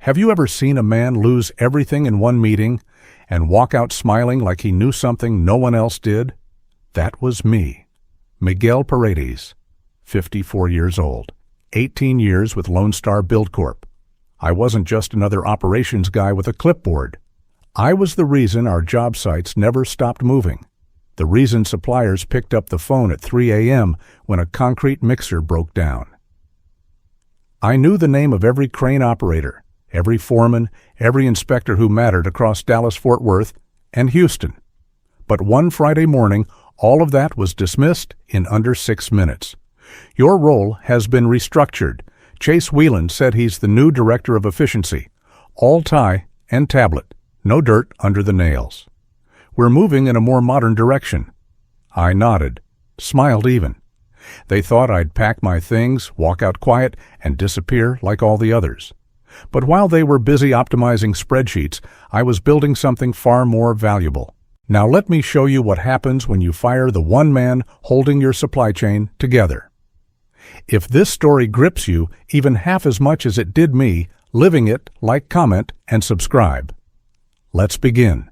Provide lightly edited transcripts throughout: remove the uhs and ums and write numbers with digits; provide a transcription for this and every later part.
Have you ever seen a man lose everything in one meeting and walk out smiling like he knew something no one else did? That was me, Miguel Paredes, 54 years old, 18 years with Lone Star Build Corp. I wasn't just another operations guy with a clipboard. I was the reason our job sites never stopped moving, the reason suppliers picked up the phone at 3 a.m. when a concrete mixer broke down. I knew the name of every crane operator, every foreman, every inspector who mattered across Dallas-Fort Worth and Houston. But one Friday morning, all of that was dismissed in under 6 minutes. Your role has been restructured. Chase Whelan said he's the new director of efficiency. All tie and tablet, no dirt under the nails. We're moving in a more modern direction. I nodded, smiled even. They thought I'd pack my things, walk out quiet, and disappear like all the others. But while they were busy optimizing spreadsheets, I was building something far more valuable. Now let me show you what happens when you fire the one man holding your supply chain together. If this story grips you even half as much as it did me, living it, like, comment, and subscribe. Let's begin.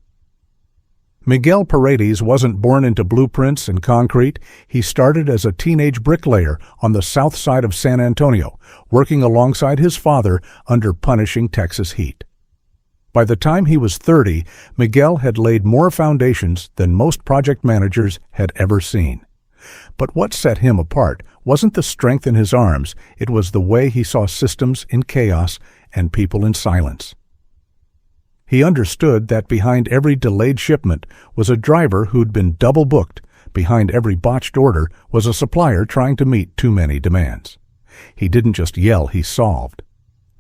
Miguel Paredes wasn't born into blueprints and concrete. He started as a teenage bricklayer on the south side of San Antonio, working alongside his father under punishing Texas heat. By the time he was 30, Miguel had laid more foundations than most project managers had ever seen. But what set him apart wasn't the strength in his arms, it was the way he saw systems in chaos and people in silence. He understood that behind every delayed shipment was a driver who'd been double-booked. Behind every botched order was a supplier trying to meet too many demands. He didn't just yell, he solved.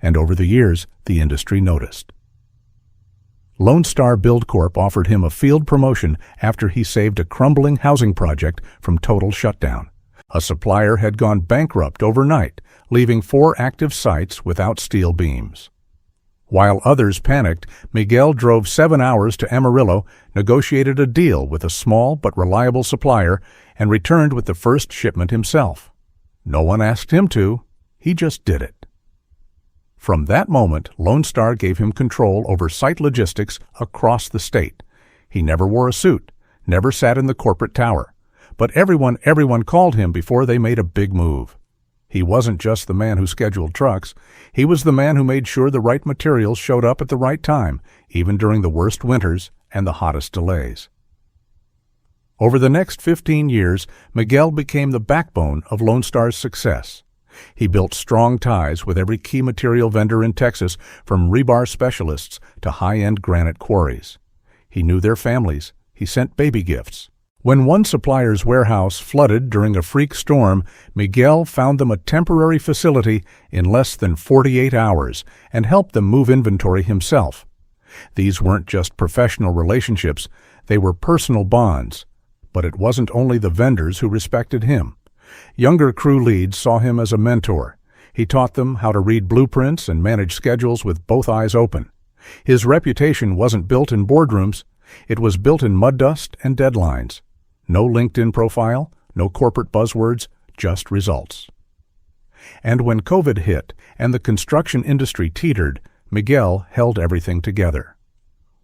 And over the years, the industry noticed. Lone Star Build Corp offered him a field promotion after he saved a crumbling housing project from total shutdown. A supplier had gone bankrupt overnight, leaving 4 active sites without steel beams. While others panicked, Miguel drove 7 hours to Amarillo, negotiated a deal with a small but reliable supplier, and returned with the first shipment himself. No one asked him to, he just did it. From that moment, Lone Star gave him control over site logistics across the state. He never wore a suit, never sat in the corporate tower, but everyone called him before they made a big move. He wasn't just the man who scheduled trucks. He was the man who made sure the right materials showed up at the right time, even during the worst winters and the hottest delays. Over the next 15 years, Miguel became the backbone of Lone Star's success. He built strong ties with every key material vendor in Texas, from rebar specialists to high-end granite quarries. He knew their families. He sent baby gifts. When one supplier's warehouse flooded during a freak storm, Miguel found them a temporary facility in less than 48 hours and helped them move inventory himself. These weren't just professional relationships, they were personal bonds. But it wasn't only the vendors who respected him. Younger crew leads saw him as a mentor. He taught them how to read blueprints and manage schedules with both eyes open. His reputation wasn't built in boardrooms, it was built in mud dust and deadlines. No LinkedIn profile, no corporate buzzwords, just results. And when COVID hit and the construction industry teetered, Miguel held everything together.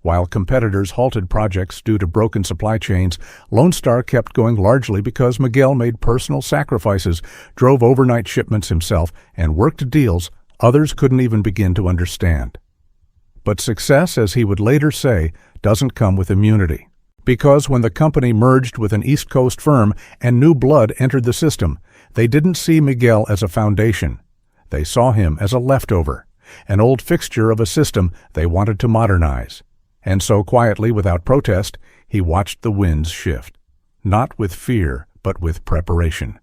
While competitors halted projects due to broken supply chains, Lone Star kept going largely because Miguel made personal sacrifices, drove overnight shipments himself, and worked deals others couldn't even begin to understand. But success, as he would later say, doesn't come with immunity. Because when the company merged with an East Coast firm and new blood entered the system, they didn't see Miguel as a foundation. They saw him as a leftover, an old fixture of a system they wanted to modernize. And so quietly, without protest, he watched the winds shift. Not with fear, but with preparation.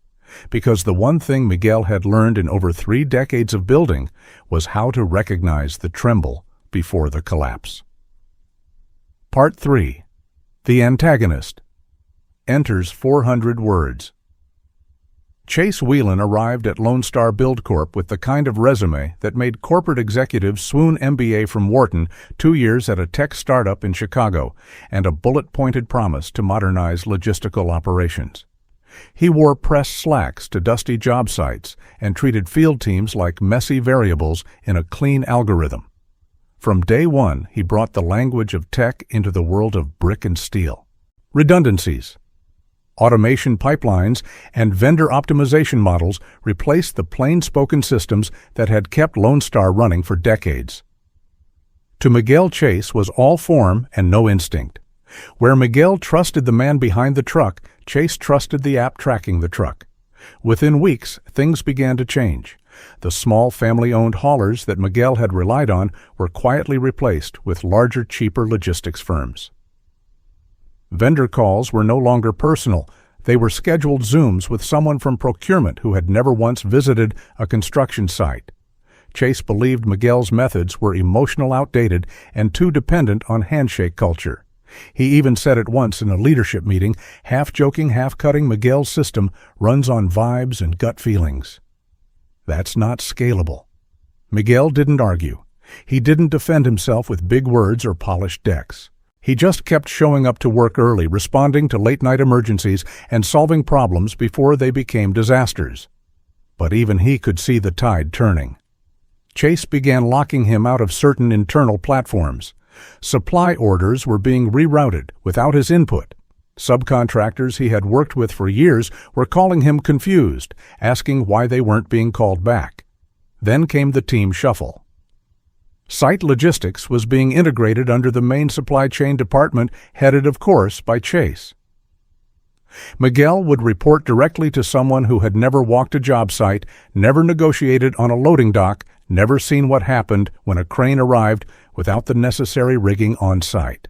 Because the one thing Miguel had learned in over 3 decades of building was how to recognize the tremble before the collapse. Part 3. The antagonist enters 400 words. Chase Whelan arrived at Lone Star Build Corp with the kind of resume that made corporate executives swoon MBA from Wharton, 2 years at a tech startup in Chicago, and a bullet-pointed promise to modernize logistical operations. He wore press slacks to dusty job sites and treated field teams like messy variables in a clean algorithm. From day one, he brought the language of tech into the world of brick and steel. Redundancies, automation pipelines, and vendor optimization models replaced the plain-spoken systems that had kept Lone Star running for decades. To Miguel, Chase was all form and no instinct. Where Miguel trusted the man behind the truck, Chase trusted the app tracking the truck. Within weeks, things began to change. The small family-owned haulers that Miguel had relied on were quietly replaced with larger, cheaper logistics firms. Vendor calls were no longer personal. They were scheduled Zooms with someone from procurement who had never once visited a construction site. Chase believed Miguel's methods were emotional, outdated, and too dependent on handshake culture. He even said it once in a leadership meeting, half-joking, half-cutting, Miguel's system runs on vibes and gut feelings. That's not scalable. Miguel didn't argue. He didn't defend himself with big words or polished decks. He just kept showing up to work early, responding to late-night emergencies, and solving problems before they became disasters. But even he could see the tide turning. Chase began locking him out of certain internal platforms. Supply orders were being rerouted without his input. Subcontractors he had worked with for years were calling him confused, asking why they weren't being called back. Then came the team shuffle. Site logistics was being integrated under the main supply chain department, headed, of course, by Chase. Miguel would report directly to someone who had never walked a job site, never negotiated on a loading dock, never seen what happened when a crane arrived without the necessary rigging on site.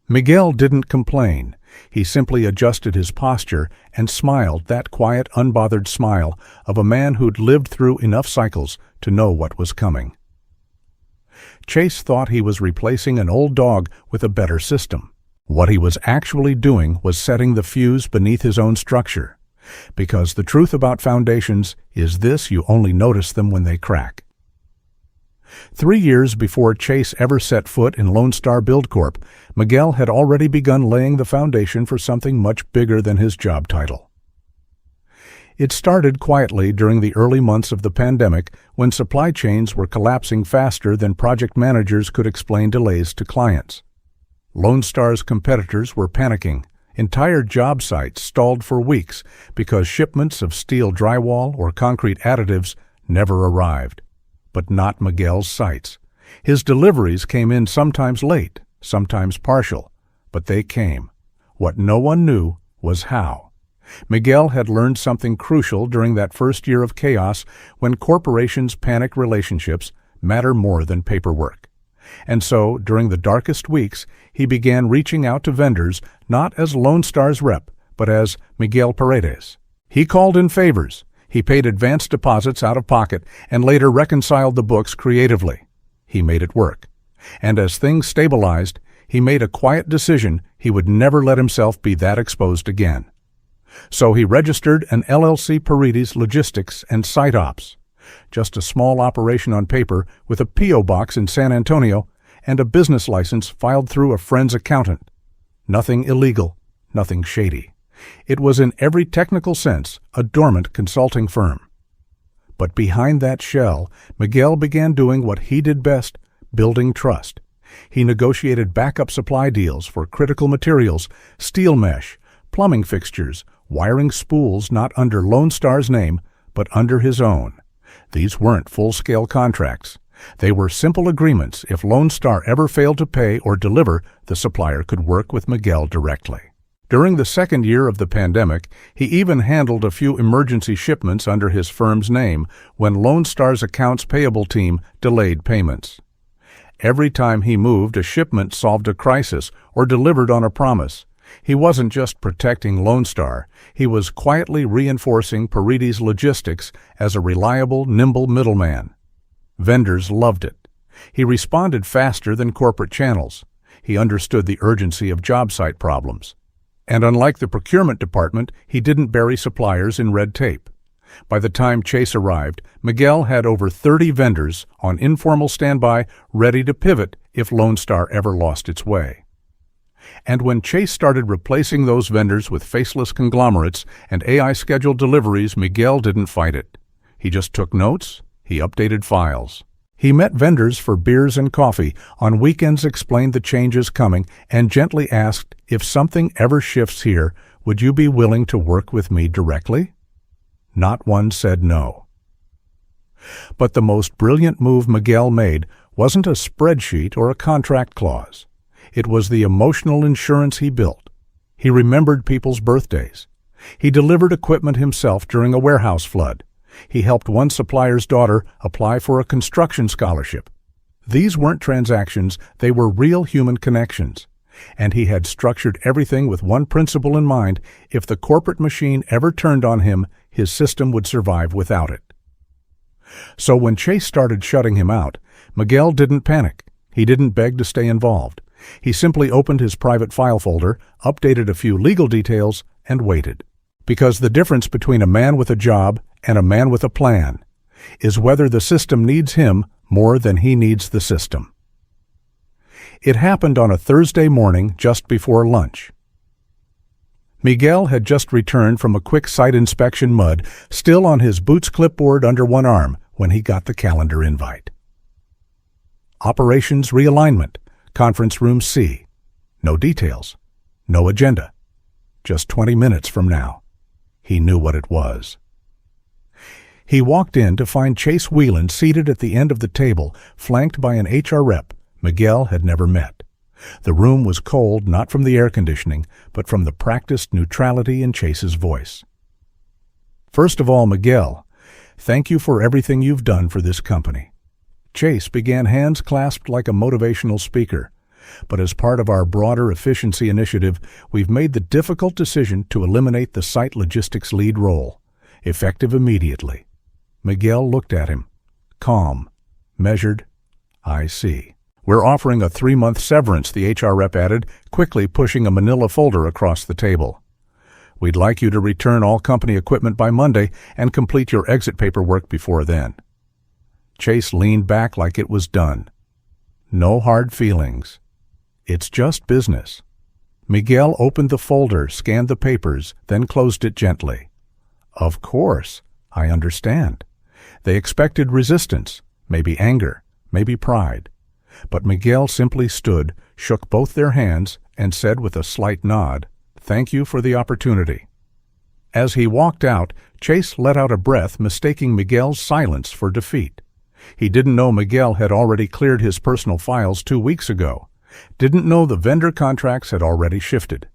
Miguel didn't complain. He simply adjusted his posture and smiled, that quiet, unbothered smile of a man who'd lived through enough cycles to know what was coming. Chase thought he was replacing an old dog with a better system. What he was actually doing was setting the fuse beneath his own structure. Because the truth about foundations is this: you only notice them when they crack. 3 years before Chase ever set foot in Lone Star Build Corp., Miguel had already begun laying the foundation for something much bigger than his job title. It started quietly during the early months of the pandemic, when supply chains were collapsing faster than project managers could explain delays to clients. Lone Star's competitors were panicking. Entire job sites stalled for weeks because shipments of steel drywall or concrete additives never arrived. But not Miguel's sites. His deliveries came in sometimes late, sometimes partial, but they came. What no one knew was how. Miguel had learned something crucial during that first year of chaos, when corporations' panic relationships matter more than paperwork. And so, during the darkest weeks, he began reaching out to vendors not as Lone Star's rep, but as Miguel Paredes. He called in favors. He paid advance deposits out of pocket and later reconciled the books creatively. He made it work. And as things stabilized, he made a quiet decision he would never let himself be that exposed again. So he registered an LLC, Paredes Logistics and Site Ops. Just a small operation on paper with a P.O. box in San Antonio and a business license filed through a friend's accountant. Nothing illegal, nothing shady. It was in every technical sense a dormant consulting firm. But behind that shell, Miguel began doing what he did best, building trust. He negotiated backup supply deals for critical materials, steel mesh, plumbing fixtures, wiring spools not under Lone Star's name, but under his own. These weren't full-scale contracts. They were simple agreements. If Lone Star ever failed to pay or deliver, the supplier could work with Miguel directly. During the second year of the pandemic, he even handled a few emergency shipments under his firm's name when Lone Star's accounts payable team delayed payments. Every time he moved, a shipment solved a crisis or delivered on a promise. He wasn't just protecting Lone Star. He was quietly reinforcing Paredes Logistics as a reliable, nimble middleman. Vendors loved it. He responded faster than corporate channels. He understood the urgency of job site problems. And unlike the procurement department, he didn't bury suppliers in red tape. By the time Chase arrived, Miguel had over 30 vendors on informal standby, ready to pivot if Lone Star ever lost its way. And when Chase started replacing those vendors with faceless conglomerates and AI-scheduled deliveries, Miguel didn't fight it. He just took notes, he updated files. He met vendors for beers and coffee, on weekends explained the changes coming, and gently asked, if something ever shifts here, would you be willing to work with me directly? Not one said no. But the most brilliant move Miguel made wasn't a spreadsheet or a contract clause. It was the emotional insurance he built. He remembered people's birthdays. He delivered equipment himself during a warehouse flood. He helped one supplier's daughter apply for a construction scholarship. These weren't transactions, they were real human connections. And he had structured everything with one principle in mind: if the corporate machine ever turned on him, his system would survive without it. So when Chase started shutting him out, Miguel didn't panic. He didn't beg to stay involved. He simply opened his private file folder, updated a few legal details, and waited. Because the difference between a man with a job and a man with a plan is whether the system needs him more than he needs the system. It happened on a Thursday morning just before lunch. Miguel had just returned from a quick site inspection mud, still on his boots clipboard under one arm, when he got the calendar invite. Operations realignment, conference room C. No details, no agenda. Just 20 minutes from now. He knew what it was. He walked in to find Chase Whelan seated at the end of the table, flanked by an HR rep Miguel had never met. The room was cold, not from the air conditioning, but from the practiced neutrality in Chase's voice. First of all, Miguel, thank you for everything you've done for this company. Chase began hands clasped like a motivational speaker. But as part of our broader efficiency initiative, we've made the difficult decision to eliminate the site logistics lead role, effective immediately. Miguel looked at him, calm, measured. I see. We're offering a 3-month severance, the HR rep added, quickly pushing a manila folder across the table. We'd like you to return all company equipment by Monday and complete your exit paperwork before then. Chase leaned back like it was done. No hard feelings. It's just business. Miguel opened the folder, scanned the papers, then closed it gently. Of course, I understand. They expected resistance, maybe anger, maybe pride. But Miguel simply stood, shook both their hands, and said with a slight nod, "Thank you for the opportunity." As he walked out, Chase let out a breath, mistaking Miguel's silence for defeat. He didn't know Miguel had already cleared his personal files 2 weeks ago. Didn't know the vendor contracts had already shifted.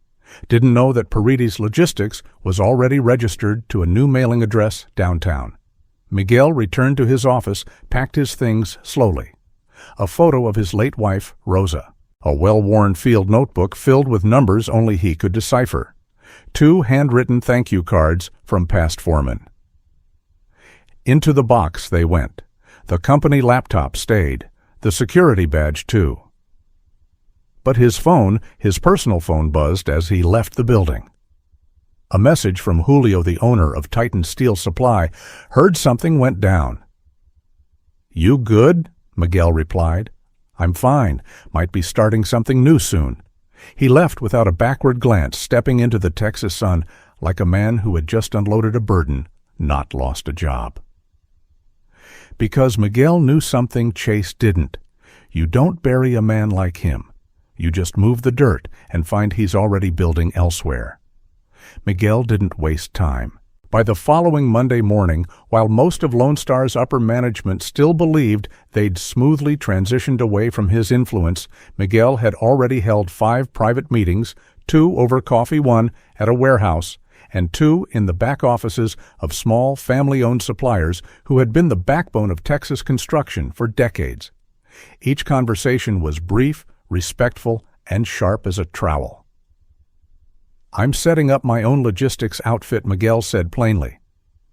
Didn't know that Paredes Logistics was already registered to a new mailing address downtown. Miguel returned to his office, packed his things slowly. A photo of his late wife, Rosa. A well-worn field notebook filled with numbers only he could decipher. 2 handwritten thank you cards from past foremen. Into the box they went. The company laptop stayed. The security badge, too. But his phone, his personal phone, buzzed as he left the building. A message from Julio, the owner of Titan Steel Supply, heard something went down. "You good?" Miguel replied. "I'm fine. Might be starting something new soon." He left without a backward glance, stepping into the Texas sun like a man who had just unloaded a burden, not lost a job. Because Miguel knew something Chase didn't. You don't bury a man like him. You just move the dirt and find he's already building elsewhere. Miguel didn't waste time. By the following Monday morning, while most of Lone Star's upper management still believed they'd smoothly transitioned away from his influence, Miguel had already held 5 private meetings, 2 over coffee, 1 at a warehouse, and 2 in the back offices of small family-owned suppliers who had been the backbone of Texas construction for decades. Each conversation was brief, respectful, and sharp as a trowel. "I'm setting up my own logistics outfit," Miguel said plainly.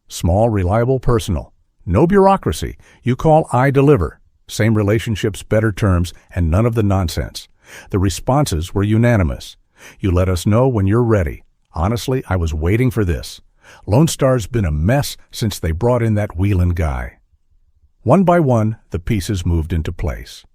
"Small, reliable, personal. No bureaucracy. You call, I deliver. Same relationships, better terms, and none of the nonsense." The responses were unanimous. "You let us know when you're ready. Honestly, I was waiting for this. Lone Star's been a mess since they brought in that Whelan guy." One by one, the pieces moved into place.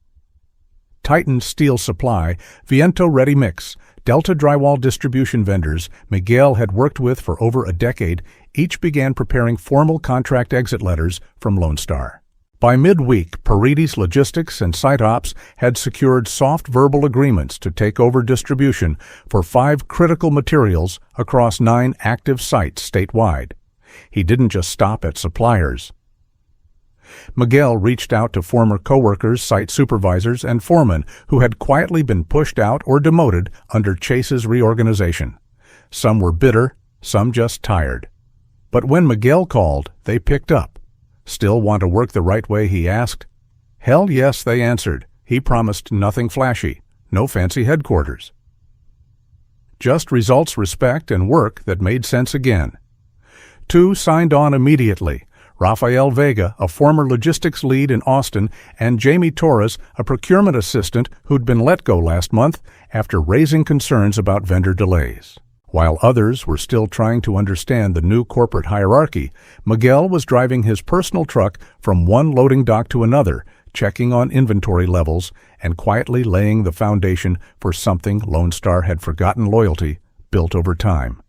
Titan Steel Supply, Viento Ready Mix, Delta Drywall distribution vendors Miguel had worked with for over a decade, each began preparing formal contract exit letters from Lone Star. By midweek, Paredes Logistics and Site Ops had secured soft verbal agreements to take over distribution for 5 critical materials across 9 active sites statewide. He didn't just stop at suppliers. Miguel reached out to former coworkers, site supervisors, and foremen who had quietly been pushed out or demoted under Chase's reorganization. Some were bitter, some just tired. But when Miguel called, they picked up. "Still want to work the right way?" he asked. "Hell yes," they answered. He promised nothing flashy, no fancy headquarters. Just results, respect, and work that made sense again. 2 signed on immediately: Rafael Vega, a former logistics lead in Austin, and Jamie Torres, a procurement assistant who'd been let go last month after raising concerns about vendor delays. While others were still trying to understand the new corporate hierarchy, Miguel was driving his personal truck from one loading dock to another, checking on inventory levels and quietly laying the foundation for something Lone Star had forgotten: loyalty built over time.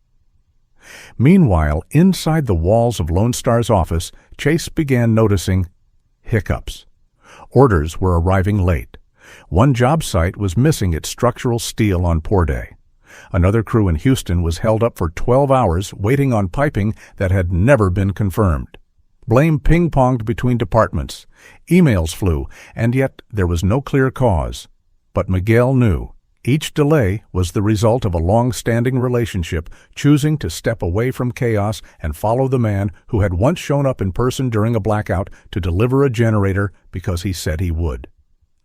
Meanwhile, inside the walls of Lone Star's office, Chase began noticing hiccups. Orders were arriving late. One job site was missing its structural steel on pour day. Another crew in Houston was held up for 12 hours waiting on piping that had never been confirmed. Blame ping-ponged between departments. Emails flew, and yet there was no clear cause. But Miguel knew. Each delay was the result of a long-standing relationship choosing to step away from chaos and follow the man who had once shown up in person during a blackout to deliver a generator because he said he would.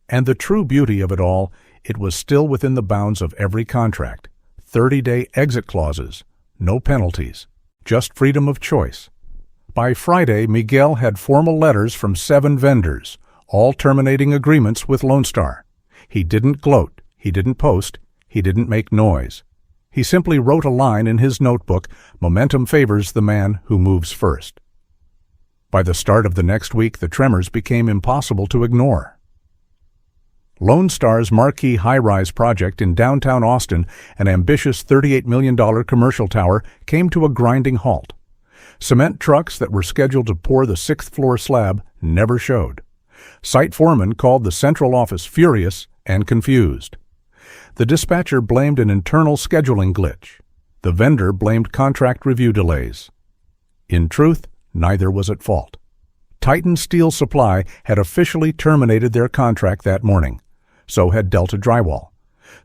And the true beauty of it all, it was still within the bounds of every contract. 30-day exit clauses, no penalties, just freedom of choice. By Friday, Miguel had formal letters from 7 vendors, all terminating agreements with Lone Star. He didn't gloat, he didn't post, he didn't make noise. He simply wrote a line in his notebook: "Momentum favors the man who moves first." By the start of the next week, the tremors became impossible to ignore. Lone Star's marquee high-rise project in downtown Austin, an ambitious $38 million commercial tower, came to a grinding halt. Cement trucks that were scheduled to pour the 6th-floor slab never showed. Site foremen called the central office furious and confused. The dispatcher blamed an internal scheduling glitch. The vendor blamed contract review delays. In truth, neither was at fault. Titan Steel Supply had officially terminated their contract that morning. So had Delta Drywall.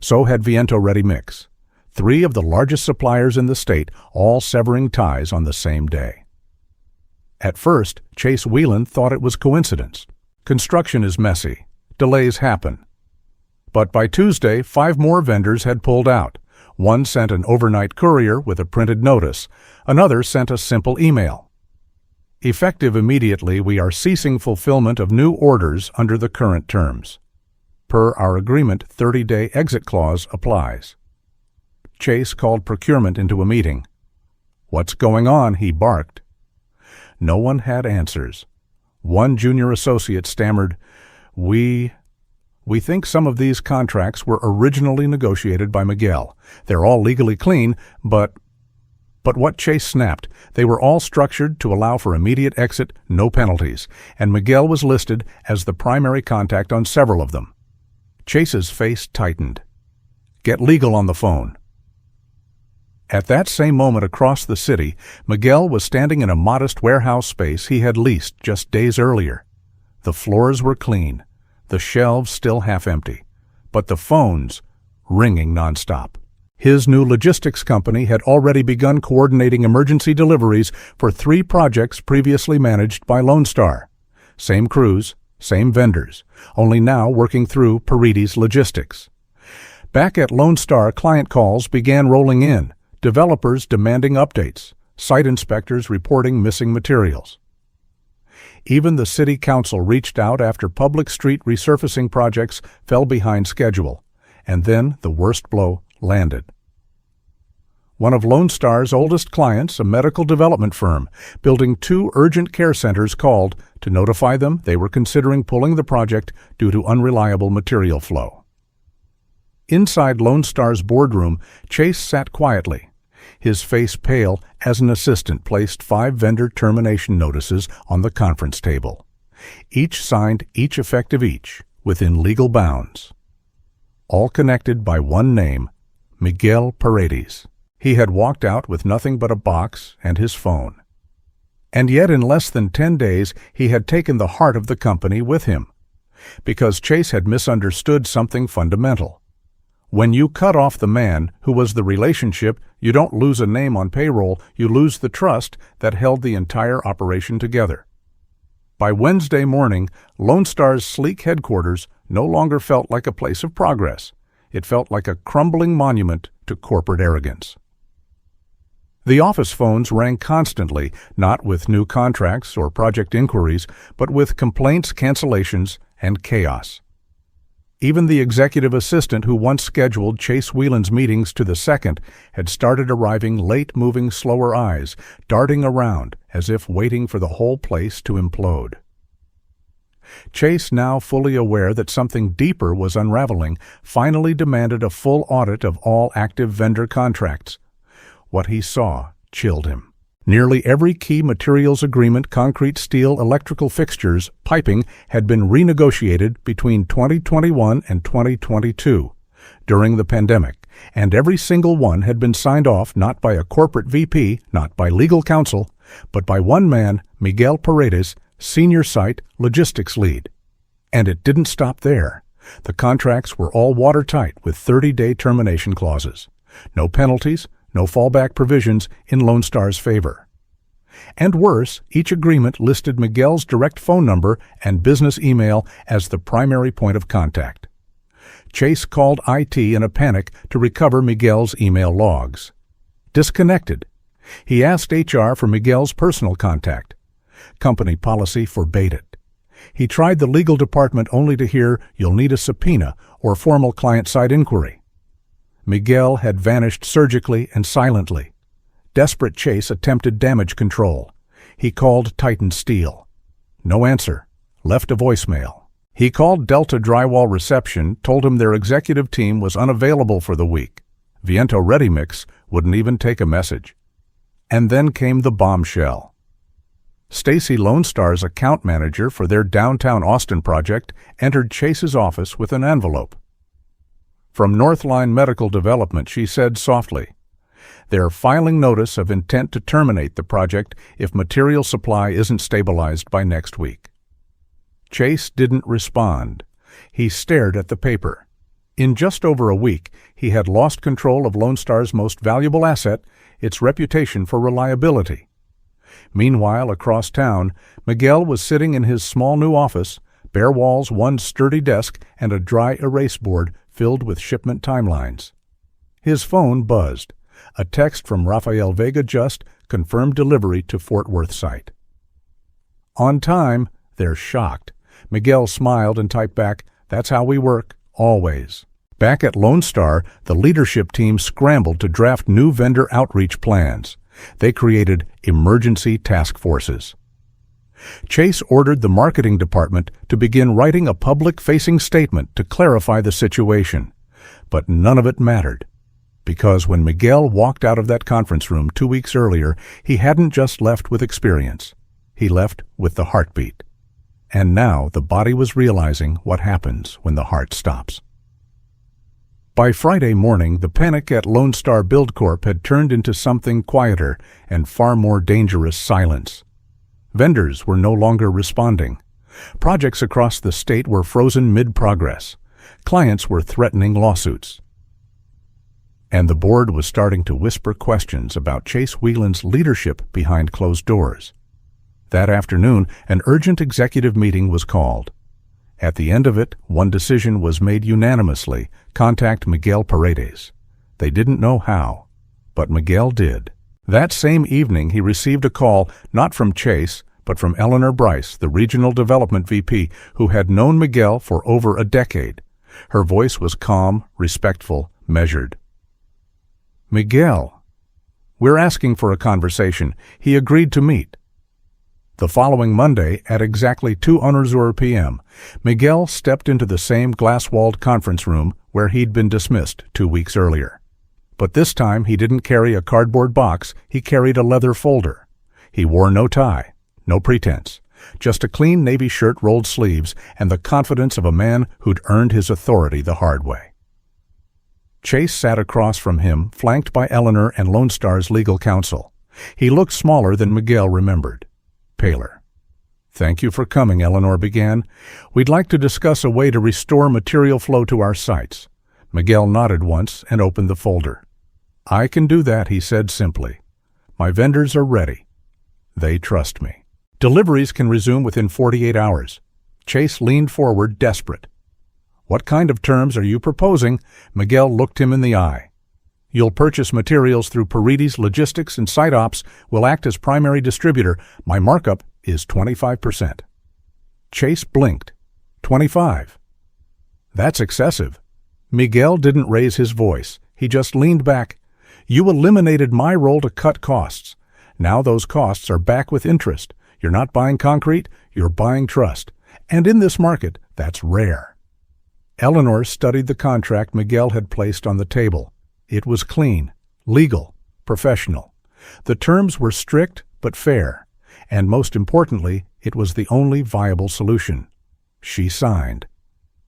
So had Viento Ready Mix. 3 of the largest suppliers in the state, all severing ties on the same day. At first, Chase Whelan thought it was coincidence. Construction is messy. Delays happen. But by Tuesday, 5 more vendors had pulled out. One sent an overnight courier with a printed notice. Another sent a simple email. Effective immediately, we are ceasing fulfillment of new orders under the current terms. Per our agreement, 30-day exit clause applies. Chase called procurement into a meeting. "What's going on?" he barked. No one had answers. One junior associate stammered, We think some of these contracts were originally negotiated by Miguel. They're all legally clean, but what?" Chase snapped. They were all structured to allow for immediate exit, no penalties, and Miguel was listed as the primary contact on several of them. Chase's face tightened. "Get legal on the phone." At that same moment across the city, Miguel was standing in a modest warehouse space he had leased just days earlier. The floors were clean, the shelves still half empty, but the phones ringing nonstop. His new logistics company had already begun coordinating emergency deliveries for 3 projects previously managed by Lone Star. Same crews, same vendors, only now working through Paredes Logistics. Back at Lone Star, client calls began rolling in, developers demanding updates, site inspectors reporting missing materials. Even the city council reached out after public street resurfacing projects fell behind schedule, and then the worst blow landed. One of Lone Star's oldest clients, a medical development firm, building 2 urgent care centers, called to notify them they were considering pulling the project due to unreliable material flow. Inside Lone Star's boardroom, Chase sat quietly, his face pale as an assistant placed 5 vendor termination notices on the conference table. Each signed, each effective each, within legal bounds. All connected by one name, Miguel Paredes. He had walked out with nothing but a box and his phone. And yet in less than 10 days he had taken the heart of the company with him, because Chase had misunderstood something fundamental. When you cut off the man who was the relationship, you don't lose a name on payroll, you lose the trust that held the entire operation together. By Wednesday morning, Lone Star's sleek headquarters no longer felt like a place of progress. It felt like a crumbling monument to corporate arrogance. The office phones rang constantly, not with new contracts or project inquiries, but with complaints, cancellations, and chaos. Even the executive assistant who once scheduled Chase Whelan's meetings to the second had started arriving late, moving slower eyes, darting around as if waiting for the whole place to implode. Chase, now fully aware that something deeper was unraveling, finally demanded a full audit of all active vendor contracts. What he saw chilled him. Nearly every key materials agreement, concrete, steel, electrical fixtures, piping, had been renegotiated between 2021 and 2022 during the pandemic, and every single one had been signed off not by a corporate VP, not by legal counsel, but by one man, Miguel Paredes, senior site logistics lead. And it didn't stop there. The contracts were all watertight with 30-day termination clauses. No penalties, no fallback provisions in Lone Star's favor. And worse, each agreement listed Miguel's direct phone number and business email as the primary point of contact. Chase called IT in a panic to recover Miguel's email logs. Disconnected. He asked HR for Miguel's personal contact. Company policy forbade it. He tried the legal department only to hear, "You'll need a subpoena or formal client-side inquiry." Miguel had vanished surgically and silently. Desperate, Chase attempted damage control. He called Titan Steel. No answer. Left a voicemail. He called Delta Drywall Reception, told him their executive team was unavailable for the week. Viento Ready Mix wouldn't even take a message. And then came the bombshell. Stacy, Lone Star's account manager for their downtown Austin project, entered Chase's office with an envelope. From Northline Medical Development, she said softly, "They're filing notice of intent to terminate the project if material supply isn't stabilized by next week." Chase didn't respond. He stared at the paper. In just over a week, he had lost control of Lone Star's most valuable asset, its reputation for reliability. Meanwhile, across town, Miguel was sitting in his small new office, bare walls, one sturdy desk, and a dry erase board filled with shipment timelines. His phone buzzed. A text from Rafael Vega just confirmed delivery to Fort Worth site. On time, they're shocked. Miguel smiled and typed back, "That's how we work, always." Back at Lone Star, the leadership team scrambled to draft new vendor outreach plans. They created emergency task forces. Chase ordered the marketing department to begin writing a public-facing statement to clarify the situation. But none of it mattered, because when Miguel walked out of that conference room 2 weeks earlier, he hadn't just left with experience. He left with the heartbeat. And now the body was realizing what happens when the heart stops. By Friday morning, the panic at Lone Star Build Corp had turned into something quieter and far more dangerous: silence. Vendors were no longer responding. Projects across the state were frozen mid-progress. Clients were threatening lawsuits. And the board was starting to whisper questions about Chase Whelan's leadership behind closed doors. That afternoon, an urgent executive meeting was called. At the end of it, one decision was made unanimously: contact Miguel Paredes. They didn't know how, but Miguel did. That same evening, he received a call not from Chase, but from Eleanor Bryce, the Regional Development VP, who had known Miguel for over a decade. Her voice was calm, respectful, measured. "Miguel, we're asking for a conversation. He agreed to meet." The following Monday, at exactly 2:00 p.m., Miguel stepped into the same glass-walled conference room where he'd been dismissed 2 weeks earlier. But this time he didn't carry a cardboard box, he carried a leather folder. He wore no tie, no pretense. Just a clean navy shirt, rolled sleeves, and the confidence of a man who'd earned his authority the hard way. Chase sat across from him, flanked by Eleanor and Lone Star's legal counsel. He looked smaller than Miguel remembered. Paler. "Thank you for coming," Eleanor began. "We'd like to discuss a way to restore material flow to our sites." Miguel nodded once and opened the folder. "I can do that," he said simply. "My vendors are ready. They trust me. Deliveries can resume within 48 hours. Chase leaned forward, desperate. "What kind of terms are you proposing?" Miguel looked him in the eye. "You'll purchase materials through Paredes Logistics and Site Ops will act as primary distributor. My markup is 25%. Chase blinked. 25. "That's excessive." Miguel didn't raise his voice. He just leaned back. "You eliminated my role to cut costs. Now those costs are back with interest. You're not buying concrete, you're buying trust. And in this market, that's rare." Eleanor studied the contract Miguel had placed on the table. It was clean, legal, professional. The terms were strict but fair, and most importantly, it was the only viable solution. She signed.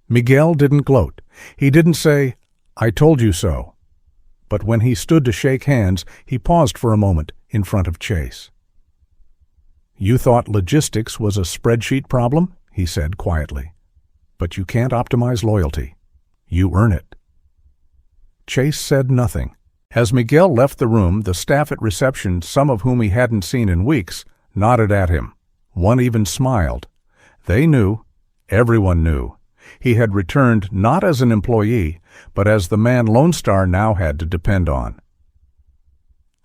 Miguel didn't gloat. He didn't say, "I told you so." But when he stood to shake hands, he paused for a moment in front of Chase. "You thought logistics was a spreadsheet problem?" he said quietly. "But you can't optimize loyalty. You earn it." Chase said nothing. As Miguel left the room, the staff at reception, some of whom he hadn't seen in weeks, nodded at him. One even smiled. They knew, everyone knew, he had returned not as an employee, but as the man Lone Star now had to depend on.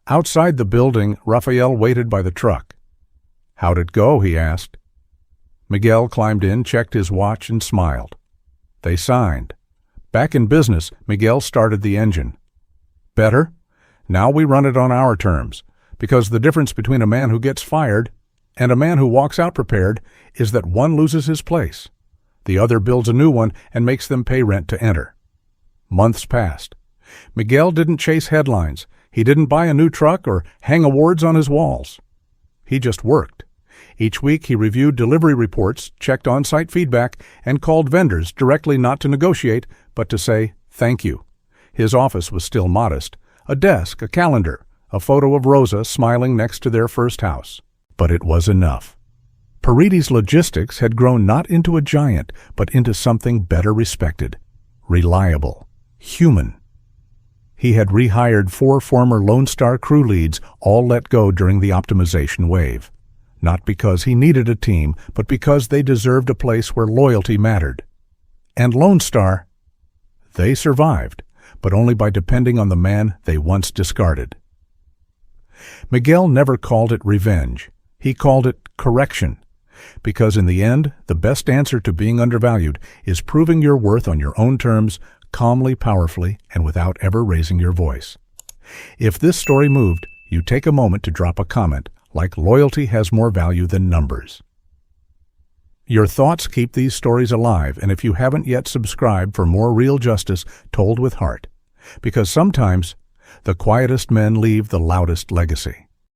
Outside the building, Raphael waited by the truck. "How'd it go?" he asked. Miguel climbed in, checked his watch, and smiled. They signed. Back in business, Miguel started the engine. "Better? Now we run it on our terms, because the difference between a man who gets fired and a man who walks out prepared is that one loses his place. The other builds a new one and makes them pay rent to enter." Months passed. Miguel didn't chase headlines. He didn't buy a new truck or hang awards on his walls. He just worked. Each week he reviewed delivery reports, checked on-site feedback, and called vendors directly not to negotiate, but to say thank you. His office was still modest. A desk, a calendar, a photo of Rosa smiling next to their first house. But it was enough. Paredes Logistics had grown not into a giant, but into something better respected, reliable, human. He had rehired 4 former Lone Star crew leads, all let go during the optimization wave. Not because he needed a team, but because they deserved a place where loyalty mattered. And Lone Star, they survived, but only by depending on the man they once discarded. Miguel never called it revenge. He called it correction. Because in the end, the best answer to being undervalued is proving your worth on your own terms, calmly, powerfully, and without ever raising your voice. If this story moved, you take a moment to drop a comment, like loyalty has more value than numbers. Your thoughts keep these stories alive, and if you haven't yet subscribed for more real justice told with heart, because sometimes the quietest men leave the loudest legacy.